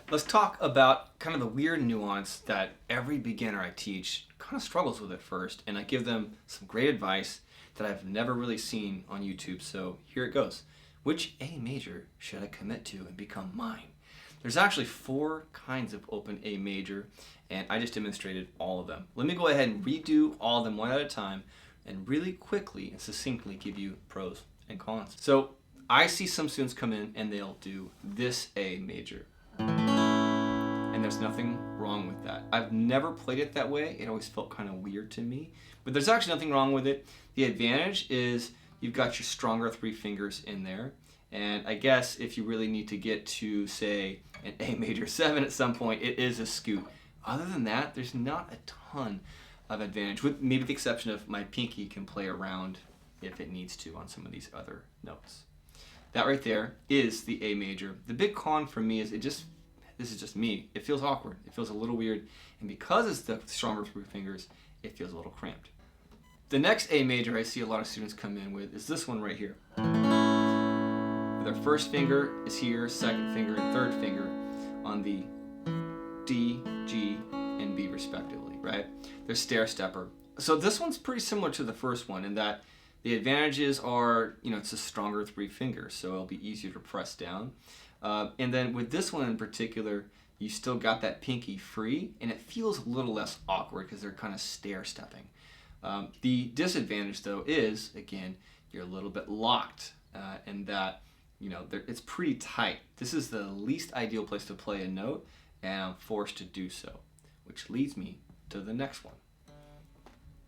Let's talk about kind of the weird nuance that every beginner I teach kind of struggles with at first, and I give them some great advice that I've never really seen on YouTube. So here it goes. Which A major should I commit to and become mine? There's actually 4 kinds of open A major, and I just demonstrated all of them. Let me go ahead and redo all of them one at a time and really quickly and succinctly give you pros and cons. So I see some students come in and they'll do this A major. And there's nothing wrong with that. I've never played it that way. It always felt kind of weird to me. But there's actually nothing wrong with it. The advantage is you've got your stronger 3 fingers in there. And I guess if you really need to get to, say, an A major 7 at some point, it is a scoot. Other than that, there's not a ton of advantage, with maybe the exception of my pinky can play around if it needs to on some of these other notes. That right there is the A major. The big con for me is this is just me, it feels awkward. It feels a little weird. And because it's the stronger 3 fingers, it feels a little cramped. The next A major I see a lot of students come in with is this one right here. Their first finger is here, second finger and third finger on the D, G, and B respectively, right? They're stair-stepper. So this one's pretty similar to the first one in that the advantages are, it's a stronger 3 fingers, so it'll be easier to press down. And then with this one in particular, you still got that pinky free, and it feels a little less awkward because they're kind of stair-stepping. The disadvantage, though, is, again, you're a little bit locked in that, it's pretty tight. This is the least ideal place to play a note, and I'm forced to do so, which leads me to the next one.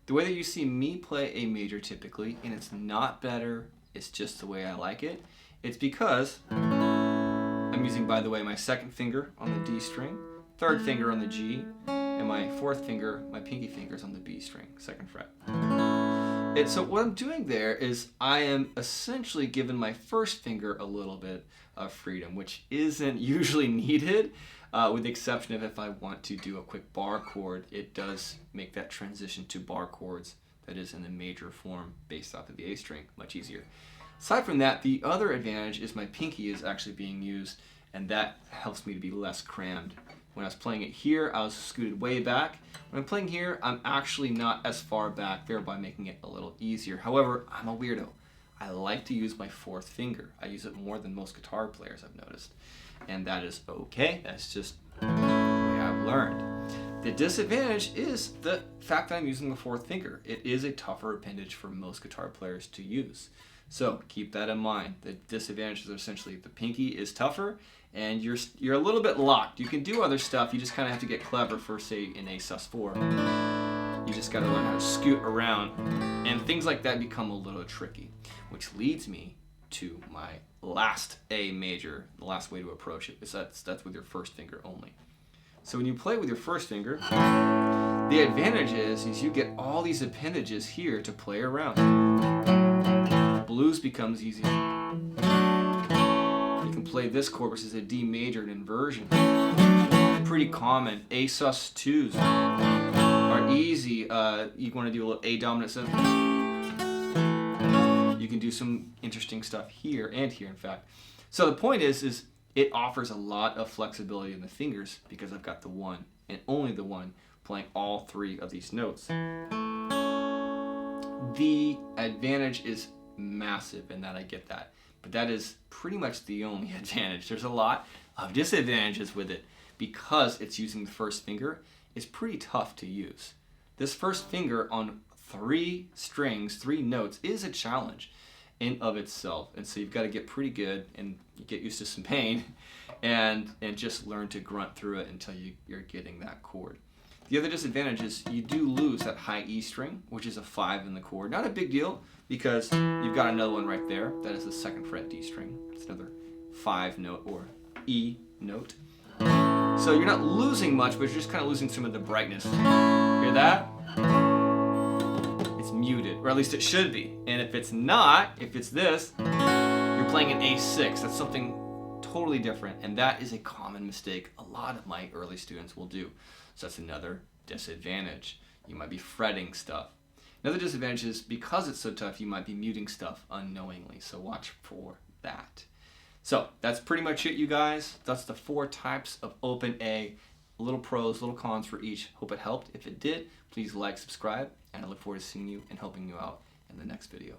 The way that you see me play A major typically, and it's not better, it's just the way I like it, it's because I'm using, by the way, my second finger on the D string, third finger on the G, and my fourth finger, my pinky fingers on the B string, 2nd fret. And so what I'm doing there is I am essentially giving my first finger a little bit of freedom, which isn't usually needed, with the exception of if I want to do a quick bar chord. It does make that transition to bar chords that is in the major form based off of the A string much easier. Aside from that, the other advantage is my pinky is actually being used, and that helps me to be less crammed. When I was playing it here, I was scooted way back. When I'm playing here, I'm actually not as far back, thereby making it a little easier. However, I'm a weirdo. I like to use my 4th finger. I use it more than most guitar players, I've noticed. And that is okay. That's just the way I've learned. The disadvantage is the fact that I'm using the 4th finger. It is a tougher appendage for most guitar players to use. So keep that in mind. The disadvantages are essentially the pinky is tougher, and you're a little bit locked. You can do other stuff. You just kind of have to get clever for, say, an A sus4. You just got to learn how to scoot around, and things like that become a little tricky, which leads me to my last A major. The last way to approach it is that's with your first finger only. So when you play with your first finger, the advantage is you get all these appendages here to play around. Blues becomes easy. You can play this chord, which is a D major, an inversion. Pretty common. A sus2s are easy. You want to do a little A dominant 7. You can do some interesting stuff here and here, in fact. So the point is it offers a lot of flexibility in the fingers because I've got the one and only the one playing all 3 of these notes. The advantage is massive in that I get that, but that is pretty much the only advantage. There's a lot of disadvantages with it because it's using the first finger. It's pretty tough to use. This first finger on 3 strings, 3 notes, is a challenge in of itself, and so you've got to get pretty good and get used to some pain and just learn to grunt through it until you're getting that chord. The other disadvantage is you do lose that high E string, which is a 5 in the chord. Not a big deal because you've got another one right there. That is the 2nd fret D string. It's another 5 note or E note. So you're not losing much, but you're just kind of losing some of the brightness. Hear that? It's muted, or at least it should be. And if it's not, if it's this, you're playing an A6. That's something totally different, and that is a common mistake a lot of my early students will do. So that's another disadvantage. You might be fretting stuff. Another disadvantage is because it's so tough, you might be muting stuff unknowingly, so watch for that. So that's pretty much it, you guys. That's the 4 types of open A. Little pros, little cons for each. Hope it helped. If it did, please like, subscribe, and I look forward to seeing you and helping you out in the next video.